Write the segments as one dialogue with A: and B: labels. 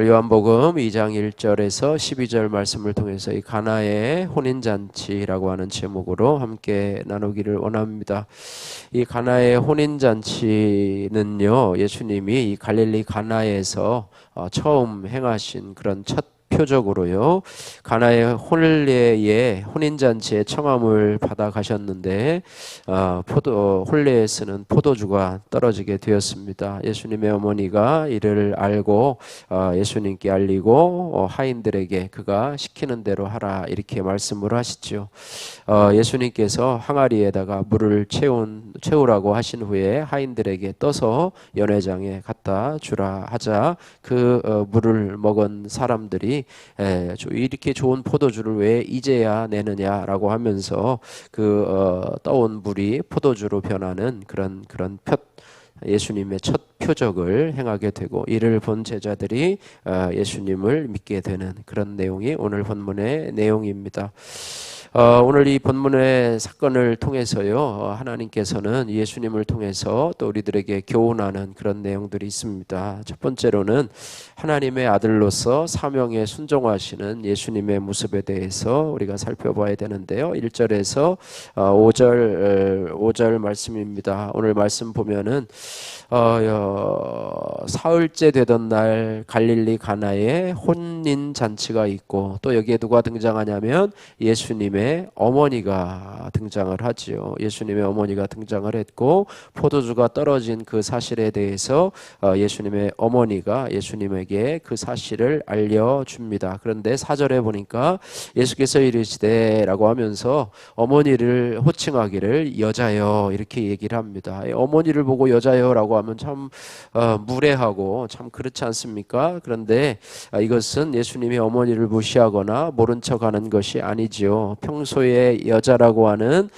A: 오늘 요한복음 2장 1절에서 12절 말씀을 통해서 이 가나의 혼인잔치라고 하는 제목으로 함께 나누기를 원합니다. 이 가나의 혼인잔치는요, 예수님이 이 갈릴리 가나에서 처음 행하신 그런 첫 표적으로요, 가나의 혼인잔치에 청함을 받아 가셨는데 혼례에 쓰는 포도주가 떨어지게 되었습니다. 예수님의 어머니가 이를 알고 예수님께 알리고 하인들에게 그가 시키는 대로 하라 이렇게 말씀을 하시죠. 예수님께서 항아리에다가 물을 채우라고 하신 후에 하인들에게 떠서 연회장에 갖다 주라 하자 그 물을 먹은 사람들이 이렇게 좋은 포도주를 왜 이제야 내느냐라고 하면서 떠온 물이 포도주로 변하는 그런 예수님의 첫 표적을 행하게 되고 이를 본 제자들이 예수님을 믿게 되는 그런 내용이 오늘 본문의 내용입니다. 오늘 이 본문의 사건을 통해서요, 하나님께서는 예수님을 통해서 또 우리들에게 교훈하는 그런 내용들이 있습니다. 첫 번째로는 하나님의 아들로서 사명에 순종하시는 예수님의 모습에 대해서 우리가 살펴봐야 되는데요. 1절에서 5절 말씀입니다. 오늘 말씀 보면은 사흘째 되던 날 갈릴리 가나에 혼인 잔치가 있고 또 여기에 누가 등장하냐면 예수님의 어머니가 등장을 하지요. 예수님의 어머니가 등장을 했고 포도주가 떨어진 그 사실에 대해서 예수님의 어머니가 예수님에게 그 사실을 알려줍니다. 그런데 4절에 보니까 예수께서 이르시되 라고 하면서 어머니를 호칭하기를 여자여 이렇게 얘기를 합니다. 어머니를 보고 여자여 라고 하면 참 무례하고 참 그렇지 않습니까? 그런데 이것은 예수님의 어머니를 무시하거나 모른 척하는 것이 아니지요. 평소에 여자라고 하는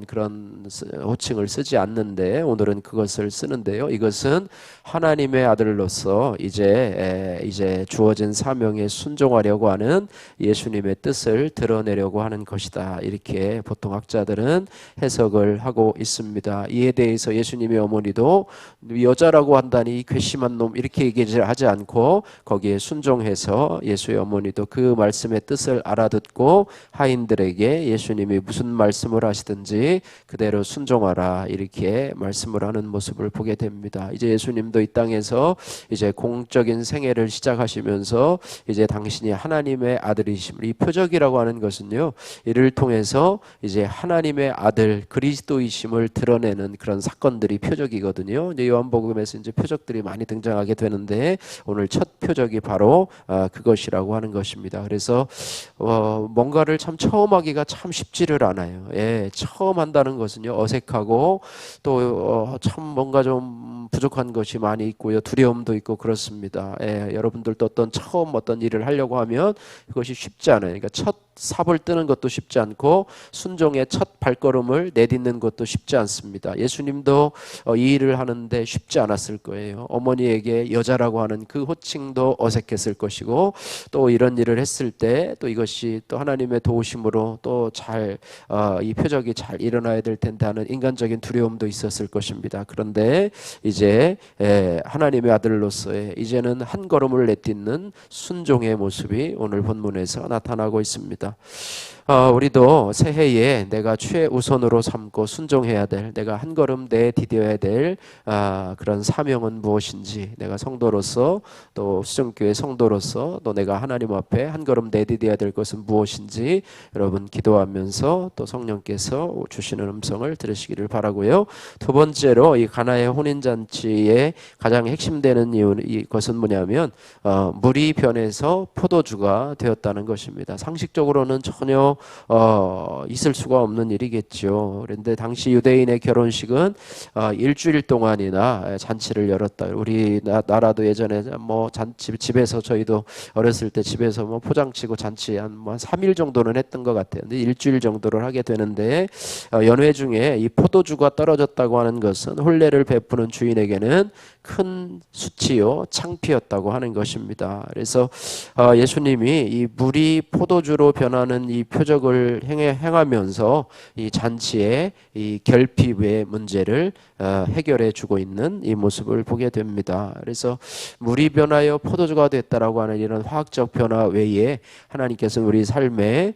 A: 그런 호칭을 쓰지 않는데 오늘은 그것을 쓰는데요. 이것은 하나님의 아들로서 이제 주어진 사명에 순종하려고 하는 예수님의 뜻을 드러내려고 하는 것이다. 이렇게 보통 학자들은 해석을 하고 있습니다. 이에 대해서 예수님의 어머니도 여자라고 한다니 괘씸한 놈 이렇게 얘기하지 않고 거기에 순종해서 예수의 어머니도 그 말씀의 뜻을 알아듣고 하인들에게 예수님이 무슨 말씀을 하시든지 그대로 순종하라 이렇게 말씀을 하는 모습을 보게 됩니다. 이제 예수님도 이 땅에서 이제 공적인 생애를 시작하시면서 이제 당신이 하나님의 아들이심을 이 표적이라고 하는 것은요, 이를 통해서 이제 하나님의 아들 그리스도이심을 드러내는 그런 사건들이 표적이거든요. 이제 요한복음에서 이제 표적들이 많이 등장하게 되는데 오늘 첫 표적이 바로 그것이라고 하는 것입니다. 그래서 뭔가를 참 처음 하기가 참 쉽지를 않아요. 처음 한다는 것은요, 어색하고 또 참 뭔가 좀 부족한 것이 많이 있고요, 두려움도 있고 그렇습니다. 여러분들도 어떤 일을 하려고 하면 그것이 쉽지 않아요. 그러니까 첫 삽을 뜨는 것도 쉽지 않고 순종의 첫 발걸음을 내딛는 것도 쉽지 않습니다. 예수님도 이 일을 하는데 쉽지 않았을 거예요. 어머니에게 여자라고 하는 그 호칭도 어색했을 것이고 또 이런 일을 했을 때 또 이것이 또 하나님의 도우심으로 또 이 표적이 잘 일어나야 될 텐데 하는 인간적인 두려움도 있었을 것입니다. 그런데 이제 하나님의 아들로서의 이제는 한 걸음을 내딛는 순종의 모습이 오늘 본문에서 나타나고 있습니다. 우리도 새해에 내가 최우선으로 삼고 순종해야 될, 내가 한 걸음 내디뎌야 될 그런 사명은 무엇인지, 내가 성도로서 또 수정교회 성도로서 또 내가 하나님 앞에 한 걸음 내디뎌야 될 것은 무엇인지 여러분 기도하면서 또 성령께서 주시는 음성을 들으시기를 바라고요. 두 번째로 이 가나의 혼인잔치의 가장 핵심되는 이것은 뭐냐면 물이 변해서 포도주가 되었다는 것입니다. 상식적으로는 전혀 있을 수가 없는 일이겠죠. 그런데 당시 유대인의 결혼식은 일주일 동안이나 잔치를 열었다. 우리나라도 예전에 뭐 집에서 저희도 어렸을 때 집에서 뭐 포장치고 잔치 한 3일 정도는 했던 것 같아요. 근데 일주일 정도를 하게 되는데 연회 중에 이 포도주가 떨어졌다고 하는 것은 혼례를 베푸는 주인에게는 큰 수치요 창피였다고 하는 것입니다. 그래서 예수님이 이 물이 포도주로 변하는 이 표적을 행하면서 이 잔치의 이 결핍의 문제를 해결해 주고 있는 이 모습을 보게 됩니다. 그래서 물이 변하여 포도주가 됐다라고 하는 이런 화학적 변화 외에 하나님께서는 우리 삶에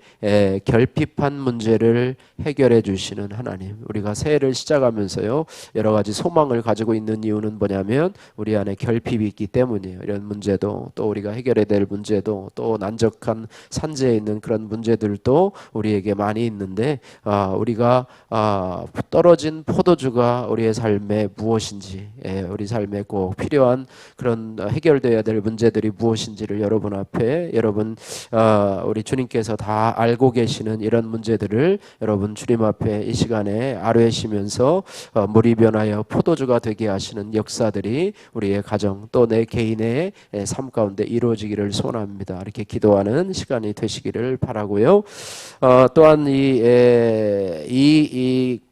A: 결핍한 문제를 해결해 주시는 하나님. 우리가 새해를 시작하면서요, 여러 가지 소망을 가지고 있는 이유는 뭐냐면 우리 안에 결핍이 있기 때문이에요. 이런 문제도, 또 우리가 해결해야 될 문제도, 또 난적한 산재에 있는 그런 문제들도 우리에게 많이 있는데, 우리가 떨어진 포도주가 우리의 삶에 무엇인지, 우리 삶에 꼭 필요한 그런 해결돼야 될 문제들이 무엇인지를 여러분 앞에, 우리 주님께서 다 알고 계시는 이런 문제들을 여러분 주님 앞에 이 시간에 아뢰시면서 물이 변하여 포도주가 되게 하시는 역사들이 우리의 가정, 또 내 개인의 삶 가운데 이루어지기를 소원합니다. 이렇게 기도하는 시간이 되시기를 바라고요. 또한 이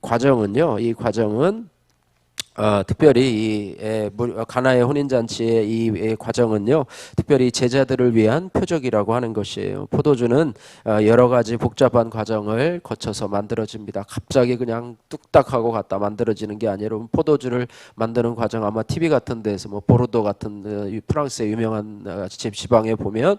A: 과정은요, 이 과정은 특별히 가나의 혼인잔치의 이 과정은요, 특별히 제자들을 위한 표적이라고 하는 것이에요. 포도주는 여러 가지 복잡한 과정을 거쳐서 만들어집니다. 갑자기 그냥 뚝딱하고 갖다 만들어지는 게 아니라, 포도주를 만드는 과정 아마 TV 같은 데서 뭐 보르도 같은 프랑스의 유명한 지방에 보면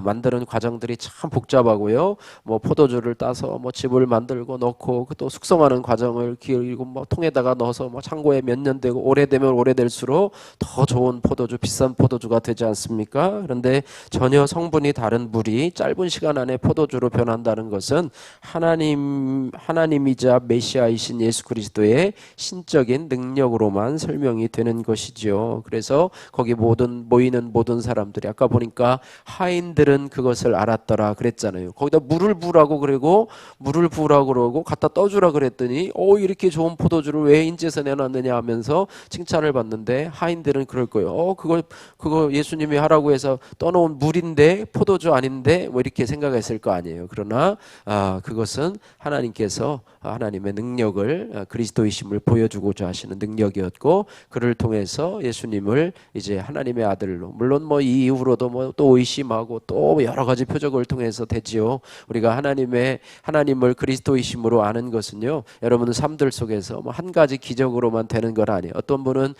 A: 만드는 과정들이 참 복잡하고요. 뭐 포도주를 따서 뭐 즙을 만들고 넣고, 또 숙성하는 과정을 길고 뭐 통에다가 넣어서 뭐 창고에 몇 년 되고, 오래되면 오래될수록 더 좋은 포도주, 비싼 포도주가 되지 않습니까? 그런데 전혀 성분이 다른 물이 짧은 시간 안에 포도주로 변한다는 것은 하나님이자 메시아이신 예수 그리스도의 신적인 능력으로만 설명이 되는 것이죠. 그래서 거기 모이는 모든 사람들이, 아까 보니까 하인들은 그것을 알았더라 그랬잖아요. 거기다 물을 부으라고 그러고 갖다 떠주라 그랬더니 이렇게 좋은 포도주를 왜 인제서 내놨느냐 하면서 칭찬을 받는데, 하인들은 그럴 거예요. 그거 예수님이 하라고 해서 떠놓은 물인데 포도주 아닌데, 뭐 이렇게 생각했을 거 아니에요. 그러나 그것은 하나님께서 하나님의 능력을, 그리스도이심을 보여주고자 하시는 능력이었고, 그를 통해서 예수님을 이제 하나님의 아들로, 물론 뭐 이 이후로도 뭐 또 의심하고 또 여러 가지 표적을 통해서 되지요. 우리가 하나님을 그리스도이심으로 아는 것은요, 여러분의 삶들 속에서 뭐 한 가지 기적으로만 되는 건 아니에요. 어떤 분은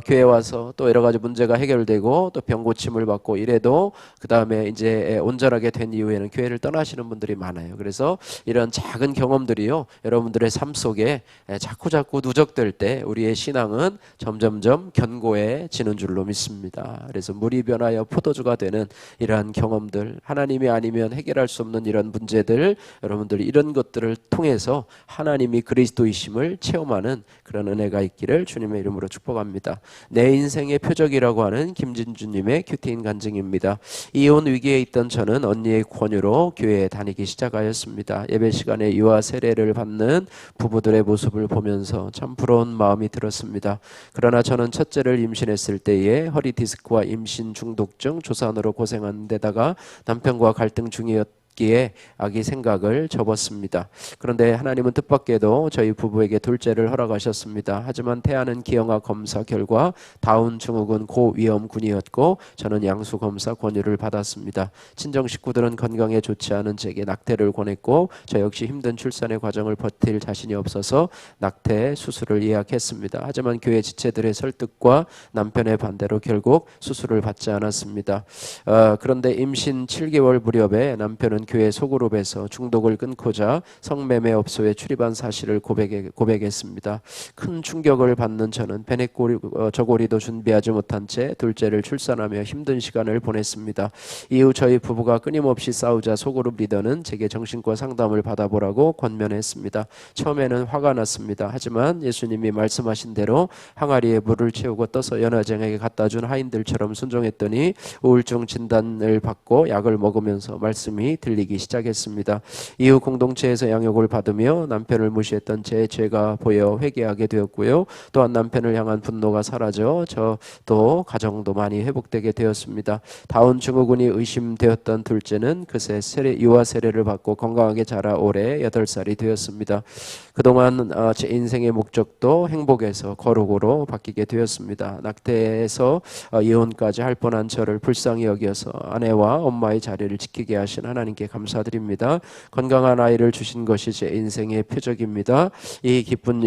A: 교회 와서 또 여러 가지 문제가 해결되고 또 병 고침을 받고 이래도 그 다음에 이제 온전하게 된 이후에는 교회를 떠나시는 분들이 많아요. 그래서 이런 작은 경험들이요, 여러분들의 삶 속에 자꾸 누적될 때 우리의 신앙은 점점점 견고해지는 줄로 믿습니다. 그래서 물이 변하여 포도주가 되는 이러한 경험들, 하나님이 아니면 해결할 수 없는 이런 문제들, 여러분들 이런 것들을 통해서 하나님이 그리스도이심을 체험하는 그런 은혜가 있기를 주님의 이름으로 축복합니다. 내 인생의 표적이라고 하는 김진주님의 큐티인 간증입니다. 이혼 위기에 있던 저는 언니의 권유로 교회에 다니기 시작하였습니다. 예배 시간에 유아 세례를 받는 부부들의 모습을 보면서 참 부러운 마음이 들었습니다. 그러나 저는 첫째를 임신했을 때에 허리 디스크와 임신 중독증 조산으로 고생한 데다가 남편과 갈등 중이었기에 아기 생각을 접었습니다. 그런데 하나님은 뜻밖에도 저희 부부에게 둘째를 허락하셨습니다. 하지만 태아는 기형아 검사 결과 다운 증후군 고위험군이었고 저는 양수 검사 권유를 받았습니다. 친정 식구들은 건강에 좋지 않은 제게 낙태를 권했고 저 역시 힘든 출산의 과정을 버틸 자신이 없어서 낙태 수술을 예약했습니다. 하지만 교회 지체들의 설득과 남편의 반대로 결국 수술을 받지 않았습니다. 그런데 임신 7개월 무렵에 남편은 교회 소그룹에서 중독을 끊고자 성매매업소에 출입한 사실을 고백했습니다. 큰 충격을 받는 저는 베넷 저고리도 준비하지 못한 채 둘째를 출산하며 힘든 시간을 보냈습니다. 이후 저희 부부가 끊임없이 싸우자 소그룹 리더는 제게 정신과 상담을 받아보라고 권면했습니다. 처음에는 화가 났습니다. 하지만 예수님이 말씀하신 대로 항아리에 물을 채우고 떠서 연화장에게 갖다 준 하인들처럼 순종했더니 우울증 진단을 받고 약을 먹으면서 말씀이 들리기 시작했습니다. 이후 공동체에서 양육을 받으며 남편을 무시했던 제 죄가 보여 회개하게 되었고요. 또한 남편을 향한 분노가 사라져 저도 가정도 많이 회복되게 되었습니다. 다운 증후군이 의심되었던 둘째는 그새 유아 세례를 받고 건강하게 자라 올해 8살이 되었습니다. 그동안 제 인생의 목적도 행복에서 거룩으로 바뀌게 되었습니다. 낙태에서 이혼까지 할 뻔한 저를 불쌍히 여겨서 아내와 엄마의 자리를 지키게 하신 하나님께 하나님께 감사드립니다. 건강한 아이를 주신 것이 제 인생의 표적입니다. 이 기쁜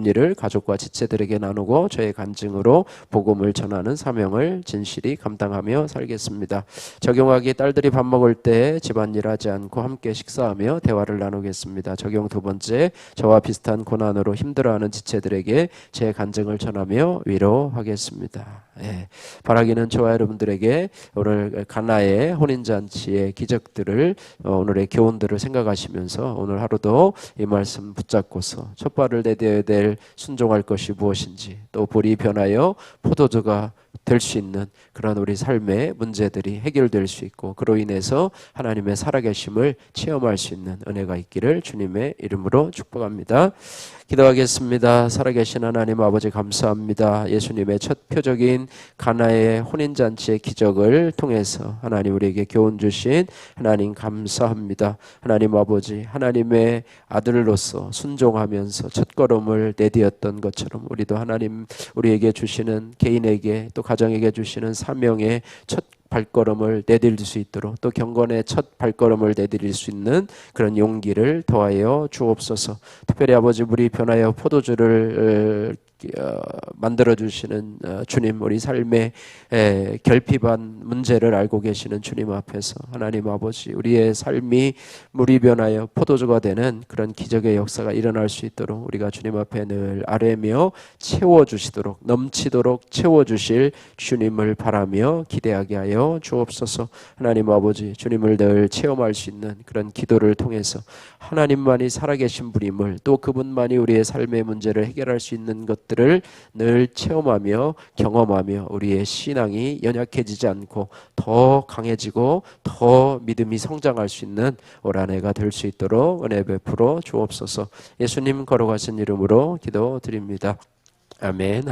A: 일을 가족과 지체들에게 나누고 저의 간증으로 복음을 전하는 사명을 진실이 감당하며 살겠습니다. 적용하기 딸들이 밥 먹을 때 집안일 하지 않고 함께 식사하며 대화를 나누겠습니다. 적용 두 번째, 저와 비슷한 고난으로 힘들어하는 지체들에게 제 간증을 전하며 위로하겠습니다. 바라기는 저와 여러분들에게 오늘 가나의 혼인잔치의 기적들을 오늘의 교훈들을 생각하시면서 오늘 하루도 이 말씀 붙잡고서 첫 발을 내딛어야 될 순종할 것이 무엇인지, 또 불이 변하여 포도주가 될 수 있는 그런 우리 삶의 문제들이 해결될 수 있고, 그로 인해서 하나님의 살아계심을 체험할 수 있는 은혜가 있기를 주님의 이름으로 축복합니다. 기도하겠습니다. 살아계신 하나님 아버지 감사합니다. 예수님의 첫 표적인 가나의 혼인잔치의 기적을 통해서 하나님 우리에게 교훈 주신 하나님 감사합니다. 하나님 아버지, 하나님의 아들로서 순종하면서 첫걸음을 내디었던 것처럼 우리도 하나님 우리에게 주시는, 개인에게 또 가정에게 주시는 사명의 첫 발걸음을 내디딜 수 있도록, 또 경건의 첫 발걸음을 내디딜 수 있는 그런 용기를 더하여 주옵소서. 특별히 아버지, 물이 변하여 포도주를 만들어 주시는 주님, 우리 삶의 결핍한 문제를 알고 계시는 주님 앞에서 하나님 아버지, 우리의 삶이 물이 변하여 포도주가 되는 그런 기적의 역사가 일어날 수 있도록 우리가 주님 앞에 늘 아뢰며 채워주시도록, 넘치도록 채워주실 주님을 바라며 기대하게 하여 주옵소서. 하나님 아버지, 주님을 늘 체험할 수 있는 그런 기도를 통해서 하나님만이 살아계신 분임을, 또 그분만이 우리의 삶의 문제를 해결할 수 있는 것들을 늘 체험하며 경험하며 우리의 신앙이 연약해지지 않고 더 강해지고 더 믿음이 성장할 수 있는 올 한 해가 될 수 있도록 은혜 베풀어 주옵소서. 예수님 거룩하신 이름으로 기도드립니다. 아멘.